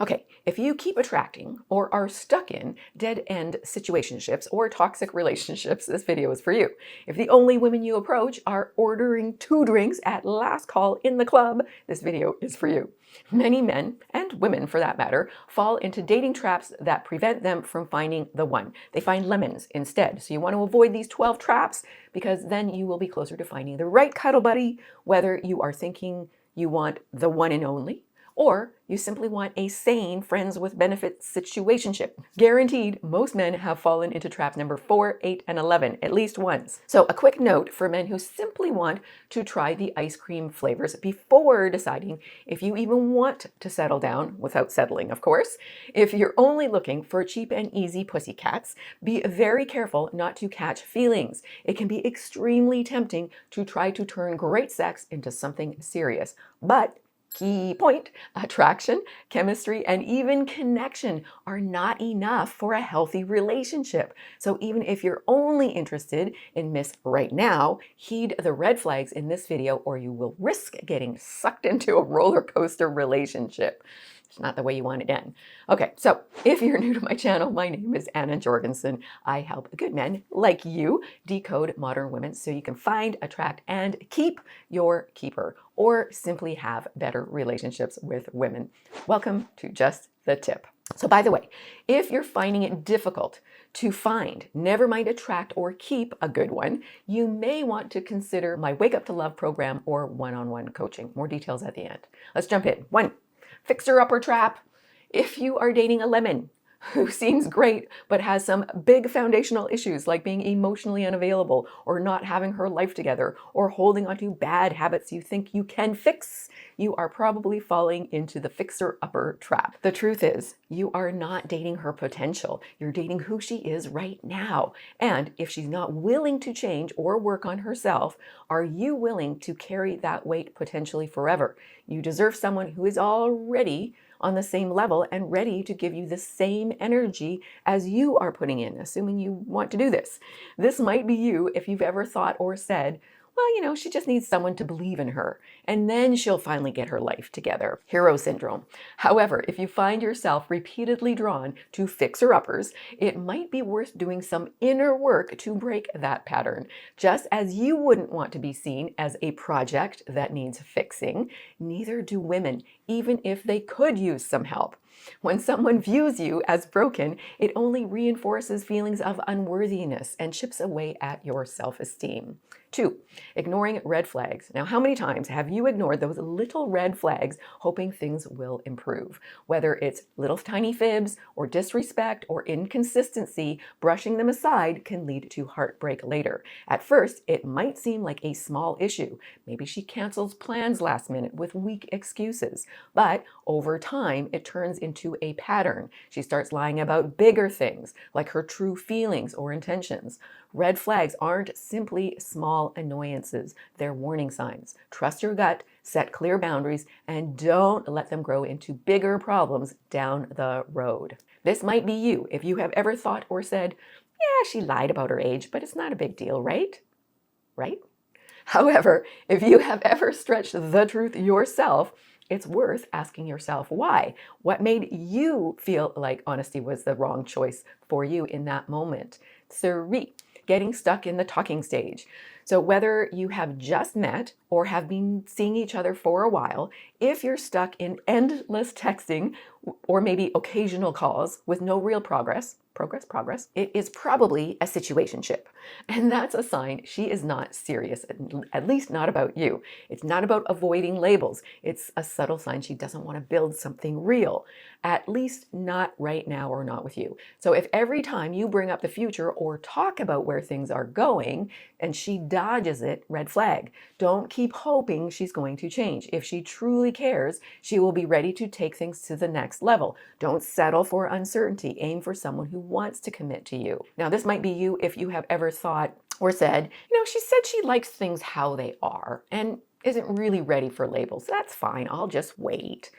Okay, if you keep attracting or are stuck in dead-end situationships or toxic relationships, this video is for you. If the only women you approach are ordering 2 drinks at last call in the club, this video is for you. Many men, and women for that matter, fall into dating traps that prevent them from finding the one. They find lemons instead. So you want to avoid these 12 traps because then you will be closer to finding the right cuddle buddy, whether you are thinking you want the one and only, or you simply want a sane friends with benefits situationship. Guaranteed, most men have fallen into trap number 4, 8, and 11 at least once. So a quick note for men who simply want to try the ice cream flavors before deciding if you even want to settle down, without settling, of course. If you're only looking for cheap and easy pussycats, be very careful not to catch feelings. It can be extremely tempting to try to turn great sex into something serious, but key point, attraction, chemistry, and even connection are not enough for a healthy relationship. So even if you're only interested in Miss Right Now, heed the red flags in this video or you will risk getting sucked into a roller coaster relationship. It's not the way you want it to end. Okay, so if you're new to my channel, my name is Anna Jorgensen. I help good men like you decode modern women so you can find, attract, and keep your keeper, or simply have better relationships with women. Welcome to Just the Tip. So by the way, if you're finding it difficult to find, never mind attract or keep a good one, you may want to consider my Wake Up to Love program or one-on-one coaching. More details at the end. Let's jump in. 1. Fixer-upper trap. If you are dating a lemon who seems great but has some big foundational issues like being emotionally unavailable or not having her life together or holding onto bad habits you think you can fix, you are probably falling into the fixer-upper trap. The truth is, you are not dating her potential. You're dating who she is right now. And if she's not willing to change or work on herself, are you willing to carry that weight potentially forever? You deserve someone who is already on the same level and ready to give you the same energy as you are putting in, assuming you want to do this. This might be you if you've ever thought or said, well, you know, she just needs someone to believe in her, and then she'll finally get her life together. Hero syndrome. However, if you find yourself repeatedly drawn to fixer-uppers, it might be worth doing some inner work to break that pattern. Just as you wouldn't want to be seen as a project that needs fixing, neither do women, even if they could use some help. When someone views you as broken, it only reinforces feelings of unworthiness and chips away at your self-esteem. 2. Ignoring red flags. Now, how many times have you ignored those little red flags hoping things will improve? Whether it's little tiny fibs or disrespect or inconsistency, brushing them aside can lead to heartbreak later. At first, it might seem like a small issue. Maybe she cancels plans last minute with weak excuses. But over time, it turns into a pattern. She starts lying about bigger things, like her true feelings or intentions. Red flags aren't simply small annoyances. They're warning signs. Trust your gut, set clear boundaries, and don't let them grow into bigger problems down the road. This might be you if you have ever thought or said, yeah, she lied about her age, but it's not a big deal, right? Right? However, if you have ever stretched the truth yourself, it's worth asking yourself why. What made you feel like honesty was the wrong choice for you in that moment? 3. Getting stuck in the talking stage. So whether you have just met or have been seeing each other for a while, if you're stuck in endless texting or maybe occasional calls with no real progress, it is probably a situationship. And that's a sign she is not serious, at least not about you. It's not about avoiding labels. It's a subtle sign she doesn't want to build something real, at least not right now or not with you. So if every time you bring up the future or talk about where things are going and she dodges it, red flag. Don't keep hoping she's going to change. If she truly cares, she will be ready to take things to the next level. Don't settle for uncertainty. Aim for someone who wants to commit to you. Now, this might be you if you have ever thought or said, you know, she said she likes things how they are and isn't really ready for labels. That's fine. I'll just wait.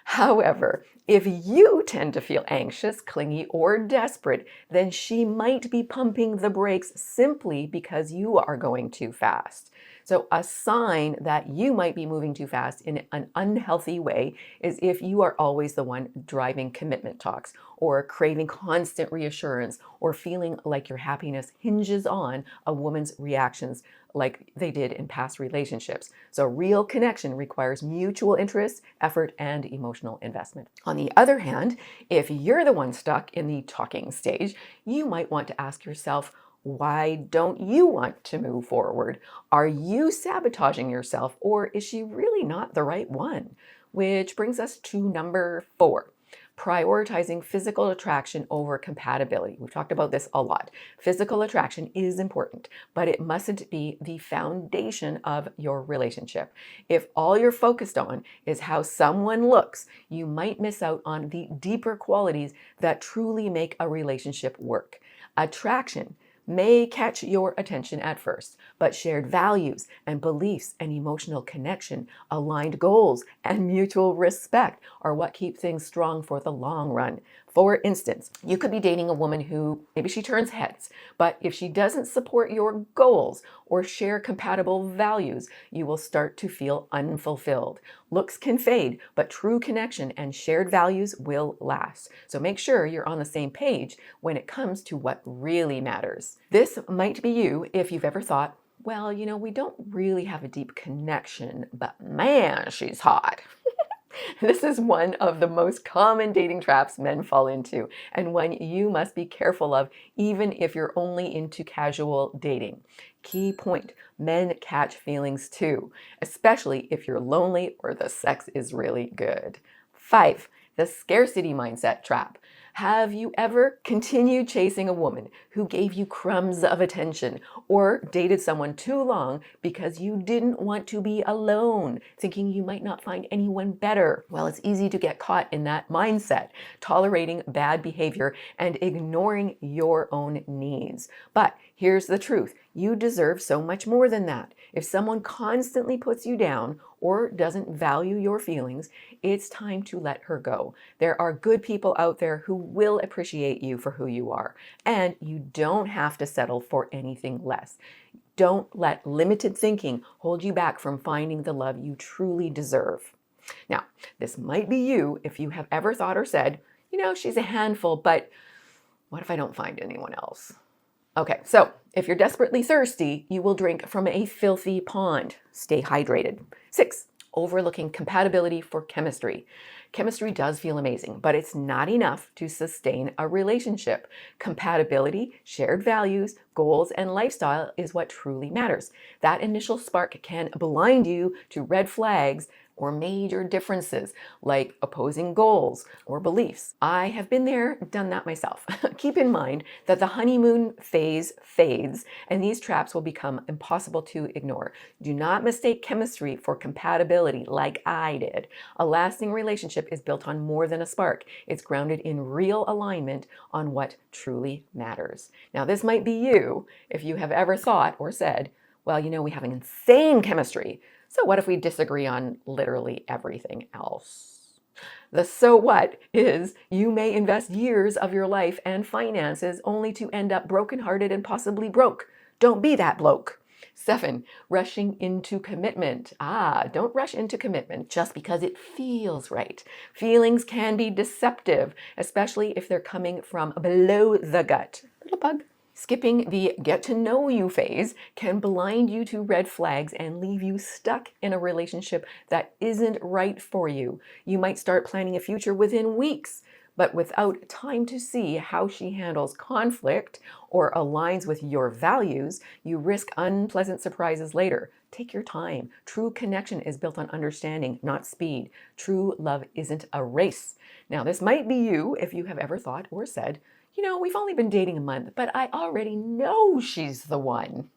However, if you tend to feel anxious, clingy, or desperate, then she might be pumping the brakes simply because you are going too fast. So a sign that you might be moving too fast in an unhealthy way is if you are always the one driving commitment talks, or craving constant reassurance, or feeling like your happiness hinges on a woman's reactions like they did in past relationships. So real connection requires mutual interest, effort, and emotional investment. On the other hand, if you're the one stuck in the talking stage, you might want to ask yourself, why don't you want to move forward? Are you sabotaging yourself, or is she really not the right one? Which brings us to number 4. Prioritizing physical attraction over compatibility. We've talked about this a lot. Physical attraction is important, but it mustn't be the foundation of your relationship. If all you're focused on is how someone looks, you might miss out on the deeper qualities that truly make a relationship work. Attraction may catch your attention at first, but shared values and beliefs and emotional connection, aligned goals, and mutual respect are what keep things strong for the long run. For instance, you could be dating a woman who maybe she turns heads, but if she doesn't support your goals or share compatible values, you will start to feel unfulfilled. Looks can fade, but true connection and shared values will last. So make sure you're on the same page when it comes to what really matters. This might be you if you've ever thought, well, we don't really have a deep connection, but man, she's hot. This is one of the most common dating traps men fall into, and one you must be careful of even if you're only into casual dating. Key point, men catch feelings too, especially if you're lonely or the sex is really good. 5, the scarcity mindset trap. Have you ever continued chasing a woman who gave you crumbs of attention, or dated someone too long because you didn't want to be alone, thinking you might not find anyone better? Well, it's easy to get caught in that mindset, tolerating bad behavior and ignoring your own needs. But here's the truth. You deserve so much more than that. If someone constantly puts you down or doesn't value your feelings, it's time to let her go. There are good people out there who will appreciate you for who you are, and you don't have to settle for anything less. Don't let limited thinking hold you back from finding the love you truly deserve. Now, this might be you if you have ever thought or said, she's a handful, but what if I don't find anyone else? Okay, so if you're desperately thirsty, you will drink from a filthy pond. Stay hydrated. 6, overlooking compatibility for chemistry. Chemistry does feel amazing, but it's not enough to sustain a relationship. Compatibility, shared values, goals, and lifestyle is what truly matters. That initial spark can blind you to red flags or major differences like opposing goals or beliefs. I have been there, done that myself. Keep in mind that the honeymoon phase fades and these traps will become impossible to ignore. Do not mistake chemistry for compatibility like I did. A lasting relationship is built on more than a spark. It's grounded in real alignment on what truly matters. Now, this might be you if you have ever thought or said, well, we have an insane chemistry. So what if we disagree on literally everything else? The so what is you may invest years of your life and finances only to end up brokenhearted and possibly broke. Don't be that bloke. 7, rushing into commitment. Don't rush into commitment just because it feels right. Feelings can be deceptive, especially if they're coming from below the gut. Little bug. Skipping the get to know you phase can blind you to red flags and leave you stuck in a relationship that isn't right for you. You might start planning a future within weeks, but without time to see how she handles conflict or aligns with your values, you risk unpleasant surprises later. Take your time. True connection is built on understanding, not speed. True love isn't a race. Now, this might be you if you have ever thought or said, we've only been dating a month, but I already know she's the one.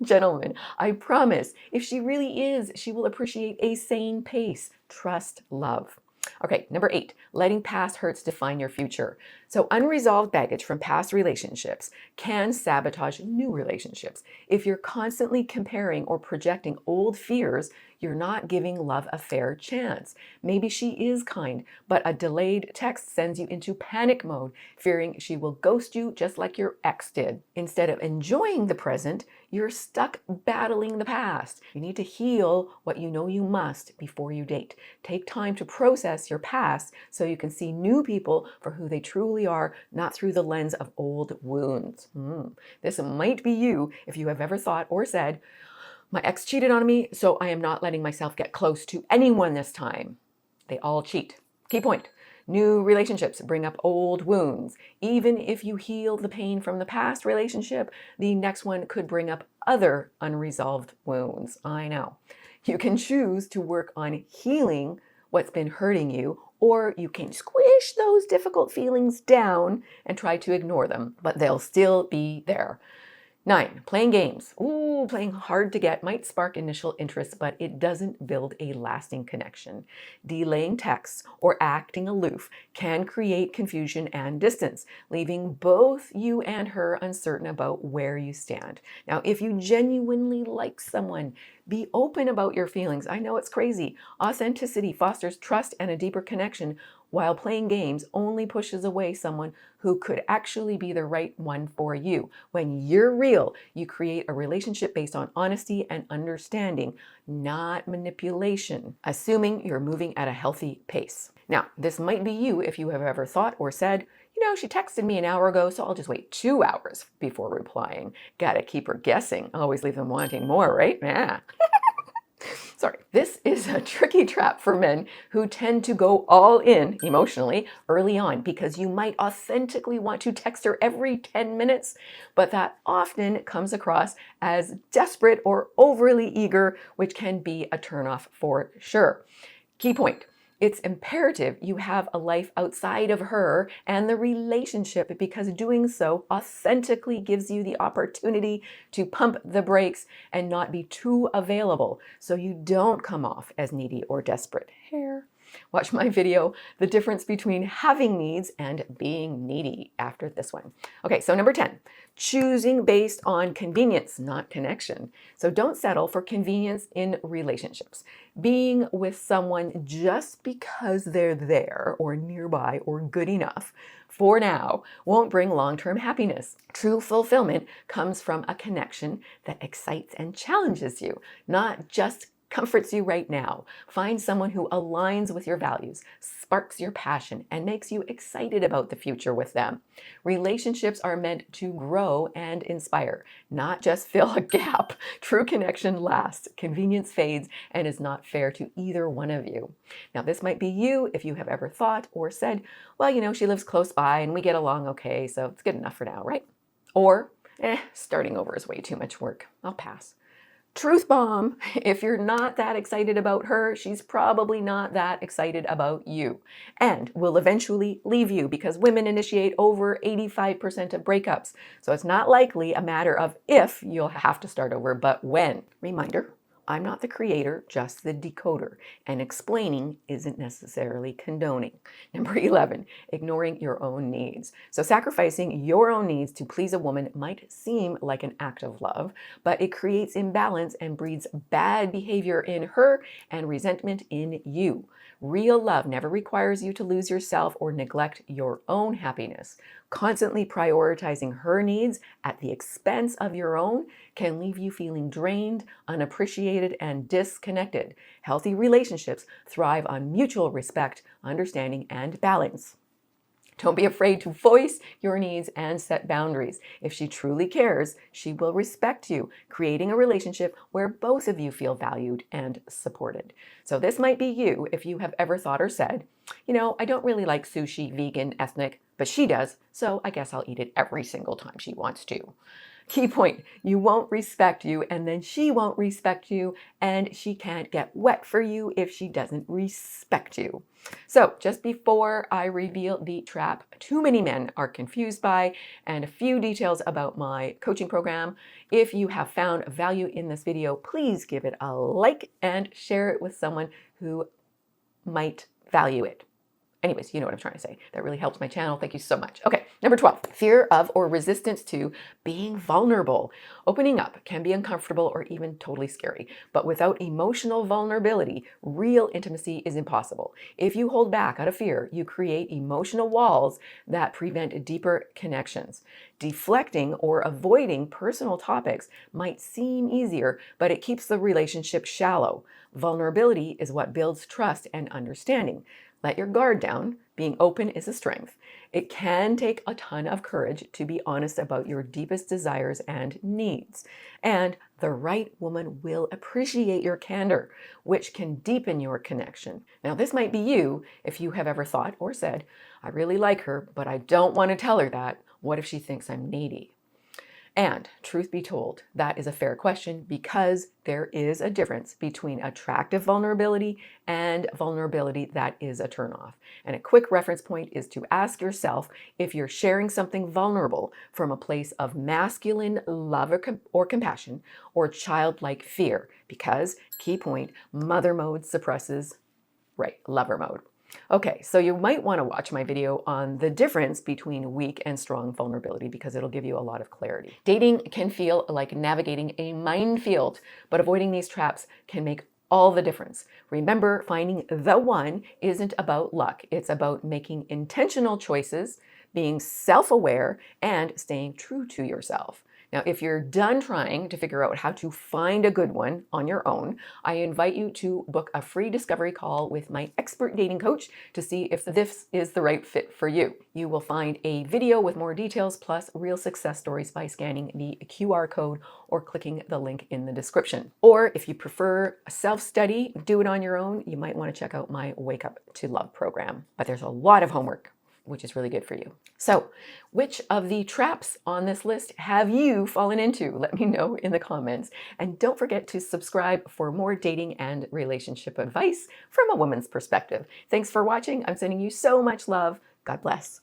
Gentlemen, I promise, if she really is, she will appreciate a sane pace. Trust love. Okay, number 8, letting past hurts define your future. So unresolved baggage from past relationships can sabotage new relationships. If you're constantly comparing or projecting old fears, You're not giving love a fair chance. Maybe she is kind, but a delayed text sends you into panic mode, fearing she will ghost you just like your ex did. Instead of enjoying the present, you're stuck battling the past. You need to heal what you know you must before you date. Take time to process your past so you can see new people for who they truly are, not through the lens of old wounds. This might be you if you have ever thought or said, "My ex cheated on me, so I am not letting myself get close to anyone this time." They all cheat. Key point. New relationships bring up old wounds. Even if you heal the pain from the past relationship, the next one could bring up other unresolved wounds. I know. You can choose to work on healing what's been hurting you, or you can squish those difficult feelings down and try to ignore them, but they'll still be there. 9, playing games. Playing hard to get might spark initial interest, but it doesn't build a lasting connection. Delaying texts or acting aloof can create confusion and distance, leaving both you and her uncertain about where you stand. Now, if you genuinely like someone, be open about your feelings. I know it's crazy. Authenticity fosters trust and a deeper connection, while playing games only pushes away someone who could actually be the right one for you. When you're real, you create a relationship based on honesty and understanding, not manipulation, assuming you're moving at a healthy pace. Now, this might be you if you have ever thought or said, she texted me an hour ago, so I'll just wait 2 hours before replying. Gotta keep her guessing. Always leave them wanting more, right? Yeah. Sorry, this is a tricky trap for men who tend to go all in emotionally early on, because you might authentically want to text her every 10 minutes, but that often comes across as desperate or overly eager, which can be a turnoff for sure. Key point. It's imperative you have a life outside of her and the relationship, because doing so authentically gives you the opportunity to pump the brakes and not be too available so you don't come off as needy or desperate. Watch my video, The Difference Between Having Needs and Being Needy, after this one. Okay, so number 10, choosing based on convenience, not connection. So don't settle for convenience in relationships. Being with someone just because they're there or nearby or good enough for now won't bring long-term happiness. True fulfillment comes from a connection that excites and challenges you, not just comforts you right now. Find someone who aligns with your values, sparks your passion, and makes you excited about the future with them. Relationships are meant to grow and inspire, not just fill a gap. True connection lasts, convenience fades, and is not fair to either one of you. Now, this might be you if you have ever thought or said, well, she lives close by and we get along okay, so it's good enough for now, right? Or, starting over is way too much work. I'll pass. Truth bomb. If you're not that excited about her, she's probably not that excited about you, and will eventually leave you, because women initiate over 85% of breakups. So it's not likely a matter of if you'll have to start over, but when. Reminder, I'm not the creator, just the decoder, and explaining isn't necessarily condoning. Number 11, ignoring your own needs. So sacrificing your own needs to please a woman might seem like an act of love, but it creates imbalance and breeds bad behavior in her and resentment in you. Real love never requires you to lose yourself or neglect your own happiness. Constantly prioritizing her needs at the expense of your own can leave you feeling drained, unappreciated, and disconnected. Healthy relationships thrive on mutual respect, understanding, and balance. Don't be afraid to voice your needs and set boundaries. If she truly cares, she will respect you, creating a relationship where both of you feel valued and supported. So this might be you if you have ever thought or said, I don't really like sushi, vegan, ethnic, but she does, so I guess I'll eat it every single time she wants to. Key point, you won't respect you, and then she won't respect you, and she can't get wet for you if she doesn't respect you. So just before I reveal the trap too many men are confused by, and a few details about my coaching program, if you have found value in this video, please give it a like and share it with someone who might value it. Anyways, you know what I'm trying to say. That really helps my channel. Thank you so much. Okay, Number 12, fear of or resistance to being vulnerable. Opening up can be uncomfortable or even totally scary, but without emotional vulnerability, real intimacy is impossible. If you hold back out of fear, you create emotional walls that prevent deeper connections. Deflecting or avoiding personal topics might seem easier, but it keeps the relationship shallow. Vulnerability is what builds trust and understanding. Let your guard down. Being open is a strength. It can take a ton of courage to be honest about your deepest desires and needs. And the right woman will appreciate your candor, which can deepen your connection. Now, this might be you if you have ever thought or said, I really like her, but I don't want to tell her that. What if she thinks I'm needy? And truth be told, that is a fair question because there is a difference between attractive vulnerability and vulnerability that is a turnoff. And a quick reference point is to ask yourself if you're sharing something vulnerable from a place of masculine love or compassion or childlike fear. Because, key point, mother mode suppresses, lover mode. Okay, so you might want to watch my video on the difference between weak and strong vulnerability because it'll give you a lot of clarity. Dating can feel like navigating a minefield, but avoiding these traps can make all the difference. Remember, finding the one isn't about luck. It's about making intentional choices, being self-aware, and staying true to yourself. Now, if you're done trying to figure out how to find a good one on your own, I invite you to book a free discovery call with my expert dating coach to see if this is the right fit for you. You will find a video with more details plus real success stories by scanning the QR code or clicking the link in the description. Or if you prefer a self-study, do it on your own, you might want to check out my Wake Up to Love program. But there's a lot of homework, which is really good for you. So, which of the traps on this list have you fallen into? Let me know in the comments. And don't forget to subscribe for more dating and relationship advice from a woman's perspective. Thanks for watching. I'm sending you so much love. God bless.